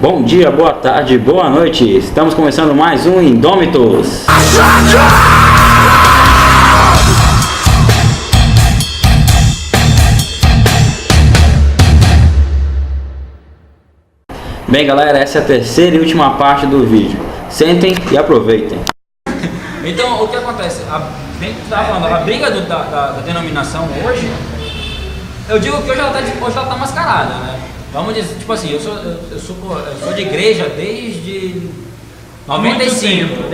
Bom dia, boa tarde, boa noite. Estamos começando mais um Indômitos. Bem, galera, essa é a terceira e última parte do vídeo. Sentem e aproveitem. Então, o que acontece? A briga da denominação hoje, eu digo que hoje ela tá mascarada, né? Vamos dizer, tipo assim, eu sou de igreja desde 95,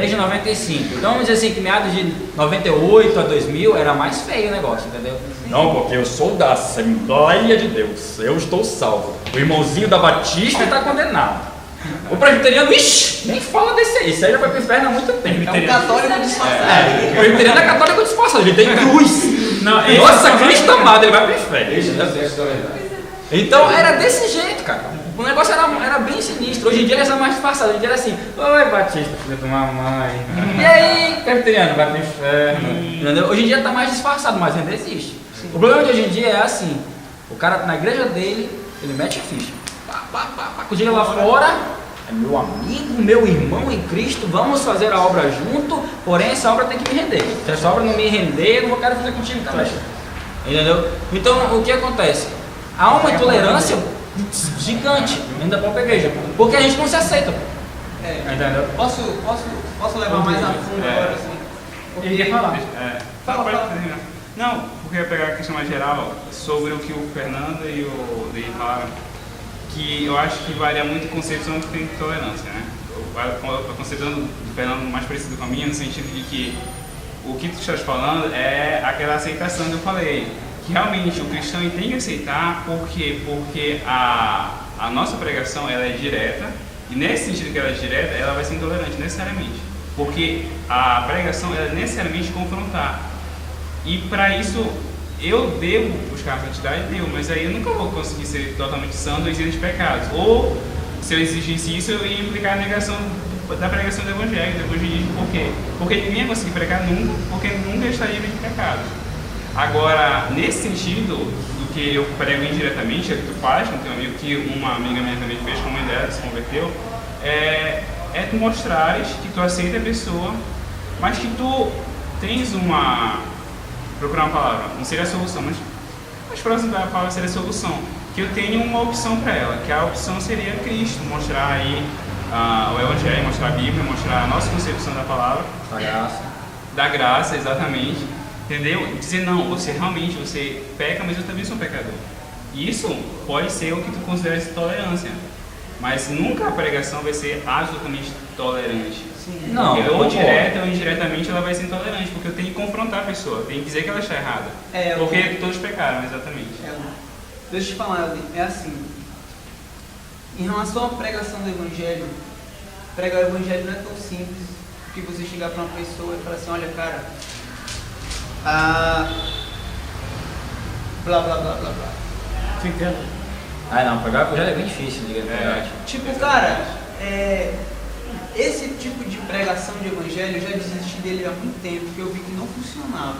Então vamos dizer assim, que meados de 98 a 2000 era mais feio o negócio, entendeu? Não, porque eu sou da Assembleia de Deus, eu estou salvo. O irmãozinho da Batista está condenado. O presbiteriano, ixi, nem fala desse aí, isso aí já foi pro inferno há muito tempo. É um católico disfarçado. O presbiteriano é católico disfarçado, ele tem cruz. Nossa, Cristo amado, ele vai pro inferno. Então era desse jeito, cara. O negócio era bem sinistro. Hoje em dia eles são mais disfarçados. Hoje em dia era assim: oi, Batista, filho da mamãe. E aí, presbiteriano, vai pro inferno. Entendeu? Hoje em dia tá mais disfarçado, mas ainda existe. O problema de hoje em dia é assim: o cara na igreja dele, ele mete a ficha. Chega lá fora, é meu amigo, meu irmão em Cristo, vamos fazer a obra junto, porém essa obra tem que me render. Se essa obra não me render, eu não quero fazer contigo também. Entendeu? Então o que acontece? Há uma intolerância gigante dentro da própria igreja, porque a gente não se aceita. Entendeu? Posso levar mais a fundo agora assim? Ele quer falar. Fala. Não, porque eu ia pegar a questão mais geral sobre o que o Fernando e o Dei falaram, que eu acho que varia muito a concepção que tem de tolerância, né? A concepção do Fernando mais parecido com a minha, no sentido de que o que tu estás falando é aquela aceitação que eu falei, que realmente o cristão tem que aceitar, porque a nossa pregação ela é direta, e nesse sentido que ela é direta, ela vai ser intolerante necessariamente, porque a pregação ela é necessariamente confrontar, e para isso eu devo buscar a santidade, mas aí eu nunca vou conseguir ser totalmente santo e isento de pecados. Ou, se eu exigisse isso, eu ia implicar a negação da pregação do evangelho, do evangelismo. Por quê? Porque ninguém ia conseguir pregar nunca, porque nunca estaria livre de pecados. Agora, nesse sentido, do que eu prego indiretamente, é o que tu faz com teu amigo, que uma amiga minha também fez com a mãe dela, se converteu, é tu mostrares que tu aceita a pessoa, mas que tu tens procurar uma palavra, não seria a solução, mas próximo da palavra seria a solução, que eu tenho uma opção para ela, que a opção seria Cristo, mostrar aí o Evangelho, mostrar a Bíblia, mostrar a nossa concepção da palavra, da graça, exatamente, entendeu? E dizer, não, você peca, mas eu também sou um pecador. Isso pode ser o que tu consideras tolerância, mas nunca a pregação vai ser absolutamente tolerante. Não, porque ou direta ou indiretamente ela vai ser intolerante, porque eu tenho que confrontar a pessoa, eu tenho que dizer que ela está errada. Porque todos pecaram, exatamente. Deixa eu te falar, Elden, é assim. Em relação à pregação do evangelho, pregar o evangelho não é tão simples que você chegar para uma pessoa e falar assim, olha cara, blá blá blá blá blá. Tu entende? Não, pregar o evangelho é bem difícil, diga a verdade. Tipo, cara, esse tipo de pregação de evangelho, eu já desisti dele há muito tempo, porque eu vi que não funcionava.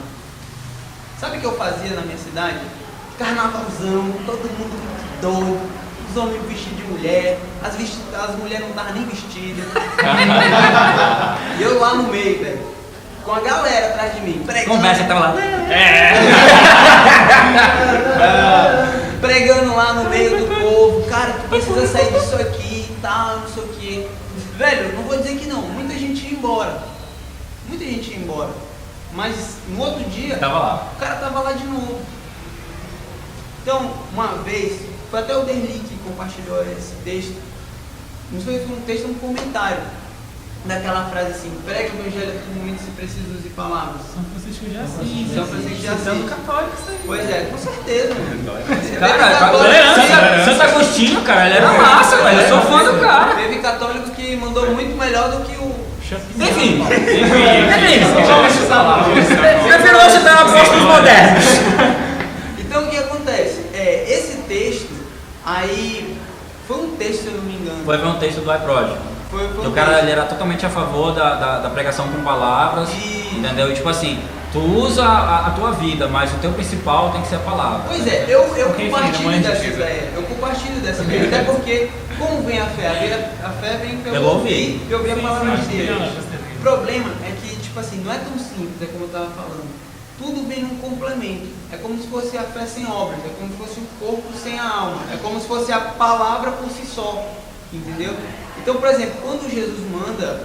Sabe o que eu fazia na minha cidade? Carnavalzão, todo mundo muito doido, os homens vestidos de mulher, as mulheres não estavam nem vestidas. E eu lá no meio, velho, com a galera atrás de mim, pregando. Conversa, tava lá. Pregando lá no meio do povo, cara, tu precisa sair disso aqui e tal, não sei o que. Velho, não vou dizer que não, muita gente ia embora. Mas no outro dia, o cara tava lá de novo. Então, uma vez, foi até o Derli que compartilhou esse texto. Não sei se foi um texto ou um comentário. Daquela frase assim, pregue o evangelho a todo momento se precisa usar palavras. São Francisco de Assis. São Francisco de Assis. Católico isso aí. Pois é, com certeza. Cara, Santo Agostinho, cara, ele era massa, velho. Eu sou fã do cara. Teve católico que mandou muito melhor do que o... Enfim. Prefiro não citar apóstolos modernos. Então o que acontece? Esse texto, aí, foi um texto, se eu não me engano. Foi um texto do iProd. O cara ele era totalmente a favor da pregação com palavras, entendeu? E tipo assim, Tu usa a tua vida, mas o teu principal tem que ser a palavra. Pois é, eu Porque, enfim, compartilho não é dessa difícil. ideia. Eu compartilho dessa ideia. Até porque, como vem a fé? A fé vem pelo ouvir a palavra de Deus. O problema é que, tipo assim, não é tão simples, é como eu estava falando. Tudo vem num complemento. É como se fosse a fé sem obras, é como se fosse o corpo sem a alma, é como se fosse a palavra por si só. Entendeu? Então, por exemplo, quando Jesus manda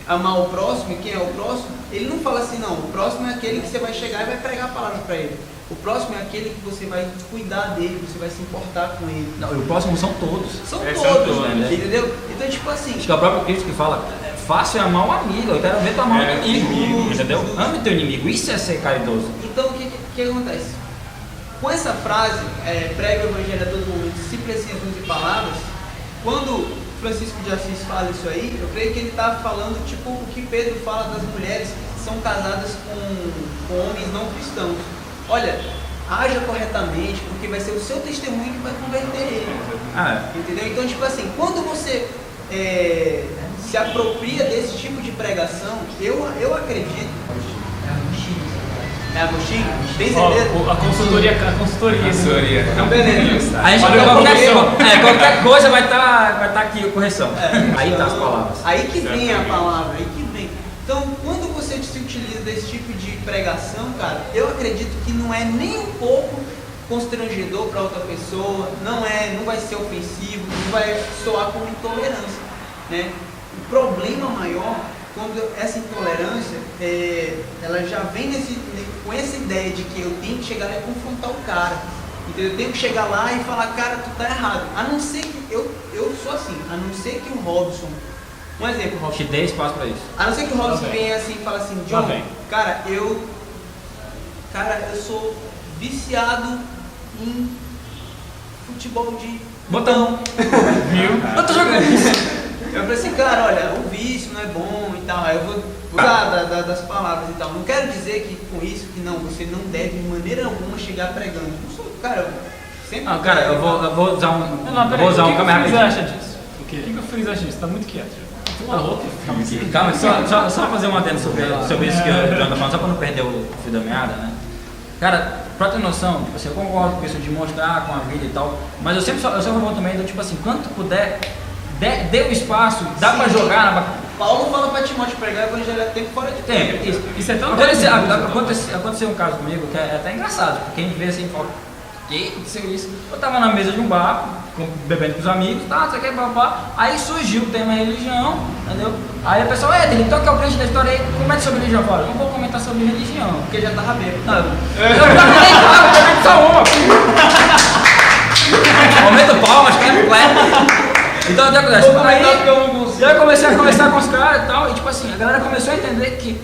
amar o próximo, e quem é o próximo, ele não fala assim, não, o próximo é aquele que você vai chegar e vai pregar a palavra para ele. O próximo é aquele que você vai cuidar dele, você vai se importar com ele. Não, e o próximo são todos. São São todos, todos, né? entendeu? Então, tipo assim, Acho que é o próprio Cristo que fala, fácil é amar o amigo, eu quero ver tu amar o inimigo, entendeu? Ame teu inimigo, isso é ser caridoso. então o que acontece? Com essa frase, prega o evangelho a todo momento, se preciso use palavras, quando Francisco de Assis fala isso aí, eu creio que ele está falando tipo o que Pedro fala das mulheres que são casadas com homens não cristãos. Olha, haja corretamente, porque vai ser o seu testemunho que vai converter ele. Entendeu? Então, tipo assim, quando você se apropria desse tipo de pregação, eu acredito. É Agostinho? Tem certeza? A consultoria. Então, beleza. A gente qualquer coisa vai estar aqui, correção. Aí tá as palavras. Aí que vem a palavra, aí que vem. Então, quando você se utiliza desse tipo de pregação, cara, eu acredito que não é nem um pouco constrangedor para outra pessoa, não vai ser ofensivo, não vai soar como intolerância, né? O problema maior, quando essa intolerância, ela já vem com essa ideia de que eu tenho que chegar lá e confrontar o cara, entendeu? Eu tenho que chegar lá e falar, cara, tu tá errado. A não ser que, eu sou assim, a não ser que o Robson, um exemplo, Robson. Te dei espaço pra isso. A não ser que o Robson venha assim e fale assim, John, bem. cara, eu sou viciado em futebol de Botão. Viu? Eu tô jogando isso. Eu falei assim, cara, olha, o vício não é bom e tal, aí eu vou usar das palavras e tal. Não quero dizer que com isso, que não, você não deve de maneira alguma chegar pregando. Não sou, cara, eu sempre... Não, cara, eu vou usar um... Não, vou usar um o que câmera o Fris rapidinho. acha disso? O que o Fris acha disso? Tá muito quieto. Tá louco? Calma, só fazer uma adendo sobre isso que o John tá falando, só pra não perder o fio da meada, né? Cara, pra ter noção, tipo assim, eu concordo com isso de mostrar com a vida e tal, mas eu sou a favor também do tipo assim, quando tu puder, dê o espaço, dá pra jogar na... Paulo fala pra Timóteo pregar o evangelho a tempo fora de tempo. Tem, isso é tão... Aconteceu um caso comigo que é até engraçado, porque a gente vê assim e fala, que aconteceu isso? Eu tava na mesa de um bar, bebendo com os amigos, tá, você quer papá. Aí surgiu o tema religião, entendeu? Aí a pessoa, então que é o crente da história aí, comente sobre religião. Eu falo, não vou comentar sobre religião. Porque já tava bêbado. Não, eu também só uma. Momento palmas, clap. Então o que acontece? Aí eu comecei a conversar com os caras e tal, e tipo assim, a galera começou a entender que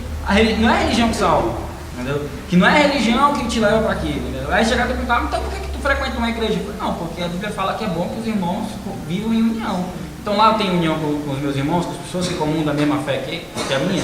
não é a religião que salva, entendeu? Que não é a religião que te leva para aquilo, entendeu? Aí chegaram e perguntaram, então por que tu frequenta uma igreja? Eu falei, não, porque a Bíblia fala que é bom que os irmãos vivam em união. Então lá eu tenho união com os meus irmãos, com as pessoas que comungam da mesma fé que a minha.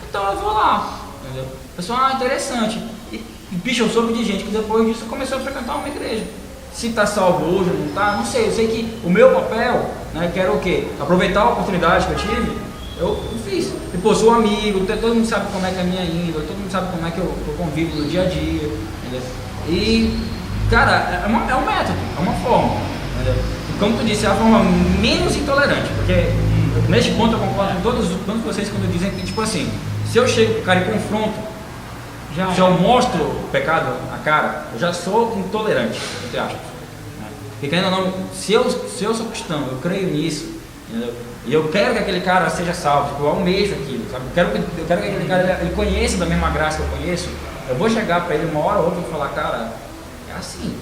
Então eu vou lá, entendeu? Pessoal, interessante. E bicho, eu soube de gente que depois disso começou a frequentar uma igreja. Se tá salvo hoje ou não tá, não sei. Eu sei que o meu papel, né, que era o quê? Aproveitar a oportunidade que eu tive, eu fiz. E pô, sou amigo, todo mundo sabe como é que é a minha índole, todo mundo sabe como é que eu convivo no dia a dia, entendeu? E, cara, é um método, é uma forma, entendeu? E como tu disse, é a forma menos intolerante, porque neste ponto eu concordo com todos vocês quando dizem que, tipo assim, se eu chego pro cara e confronto, se eu mostro o pecado na cara, eu já sou intolerante, entre aspas. Né? Porque ainda não, se eu sou cristão, eu creio nisso, entendeu? E eu quero que aquele cara seja salvo, eu almejo aquilo, sabe? Eu quero que aquele cara ele conheça da mesma graça que eu conheço. Eu vou chegar para ele uma hora ou outra e falar, cara, é assim.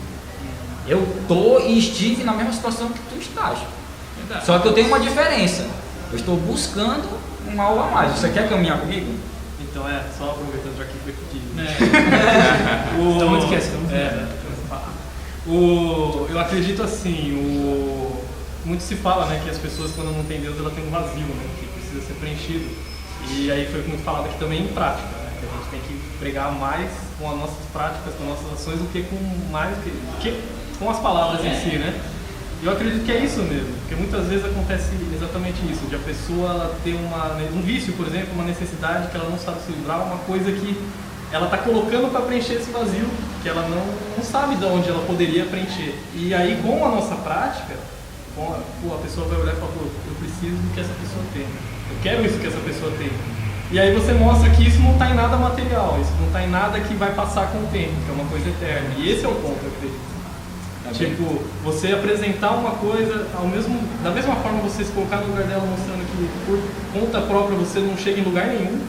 Eu tô e estive na mesma situação que tu estás. Só que eu tenho uma diferença. Eu estou buscando um algo a mais. Você quer caminhar comigo? Então só aproveitando já que foi pedido. Tá muito quieto, eu acredito assim, muito se fala, né, que as pessoas quando não tem Deus, ela tem um vazio, né, que precisa ser preenchido. E aí foi muito falado aqui também em prática, né, que a gente tem que pregar mais com as nossas práticas, com as nossas ações, do que com as palavras em si, né. Eu acredito que é isso mesmo, porque muitas vezes acontece exatamente isso, de a pessoa ela ter um vício, por exemplo, uma necessidade que ela não sabe se livrar, uma coisa que ela está colocando para preencher esse vazio que ela não sabe de onde ela poderia preencher. E aí, com a nossa prática, a pessoa vai olhar e falar, pô, eu preciso do que essa pessoa tem, eu quero isso que essa pessoa tem. E aí você mostra que isso não está em nada material, isso não está em nada que vai passar com o tempo, que é uma coisa eterna. E esse é o ponto, eu acredito. Tipo, você apresentar uma coisa, da mesma forma você se colocar no lugar dela, mostrando que por conta própria você não chega em lugar nenhum,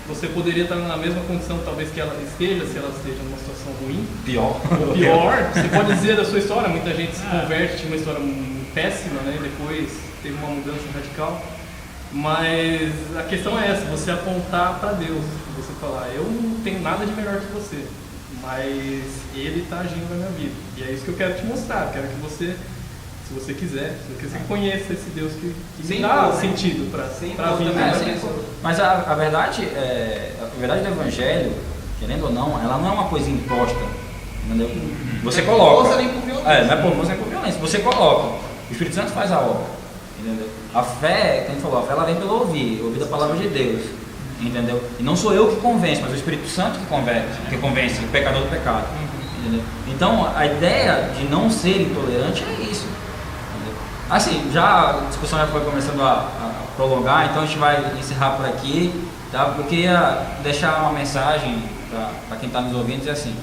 você poderia estar na mesma condição talvez que ela esteja, se ela esteja numa situação ruim. Pior. Ou pior, você pode dizer da sua história, muita gente se converte, tinha uma história péssima, né? Depois teve uma mudança radical. Mas a questão é essa, você apontar para Deus, você falar, eu não tenho nada de melhor que você, mas Ele está agindo na minha vida. E é isso que eu quero te mostrar, quero que você, se você quiser, que você conheça esse Deus que me dá sentido para a vida. Mas a verdade do Evangelho, querendo ou não, ela não é uma coisa imposta, entendeu? Você coloca. Força nem por violência. Não é por força nem por violência. Você coloca. O Espírito Santo faz a obra. Entendeu? A fé, como a gente falou, a fé ela vem pelo ouvir da palavra de Deus, entendeu? E não sou eu que convenço, mas o Espírito Santo que convence o pecador do pecado, entendeu? Então, a ideia de não ser intolerante é isso, entendeu? Assim, já a discussão já foi começando a prolongar, então a gente vai encerrar por aqui, tá? Eu queria deixar uma mensagem para quem está nos ouvindo, dizer assim: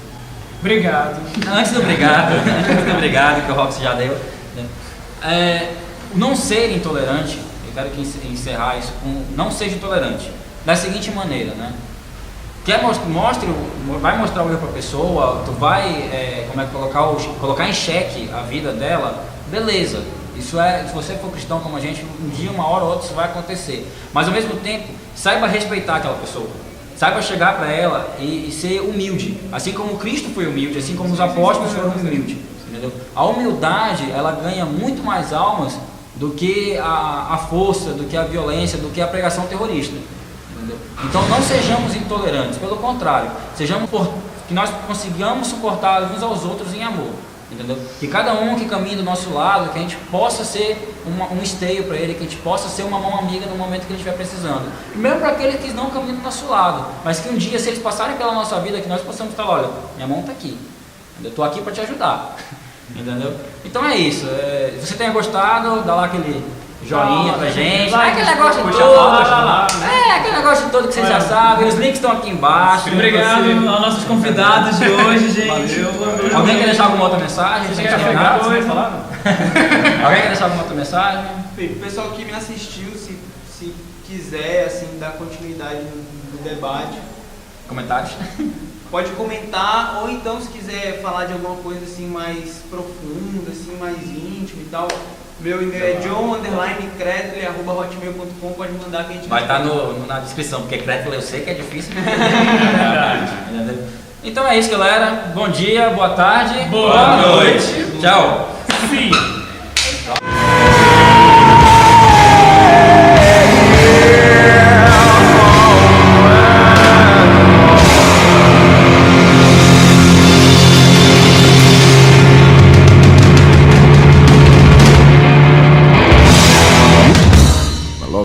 obrigado. Antes do obrigado, que o Robson já deu, né? Não ser intolerante, eu quero encerrar isso com não seja intolerante, da seguinte maneira, né? Vai mostrar o erro para a pessoa, tu vai colocar em xeque a vida dela, beleza. Isso se você for cristão como a gente, um dia, uma hora ou outra isso vai acontecer. Mas ao mesmo tempo, saiba respeitar aquela pessoa. Saiba chegar para ela e ser humilde, assim como Cristo foi humilde, assim como os apóstolos foram humildes, entendeu? A humildade, ela ganha muito mais almas do que a força, do que a violência, do que a pregação terrorista, entendeu? Então não sejamos intolerantes, pelo contrário, que nós consigamos suportar uns aos outros em amor, entendeu? Que cada um que caminhe do nosso lado, que a gente possa ser um esteio para ele, que a gente possa ser uma mão amiga no momento que ele estiver precisando. Primeiro para aqueles que não caminham do nosso lado, mas que um dia, se eles passarem pela nossa vida, que nós possamos falar, olha, minha mão está aqui, eu estou aqui para te ajudar. Entendeu? Então é isso. Se você tenha gostado, dá lá aquele joinha pra gente. Aquele negócio todo. Aquele negócio todo que vocês já sabem. Os links estão aqui embaixo. Obrigado aos nossos convidados de hoje, gente. Valeu. Alguém quer deixar alguma outra mensagem? Alguém quer deixar alguma outra mensagem? O pessoal que me assistiu, se quiser assim, dar continuidade no debate, Comentários? pode comentar, ou então se quiser falar de alguma coisa assim mais profunda, assim, mais íntima e tal, meu e-mail é john_cretler@hotmail.com, pode mandar que a gente Vai estar na descrição, porque Cretler eu sei que é difícil. Então é isso, galera. Bom dia, boa tarde, boa noite. Tchau. Sim.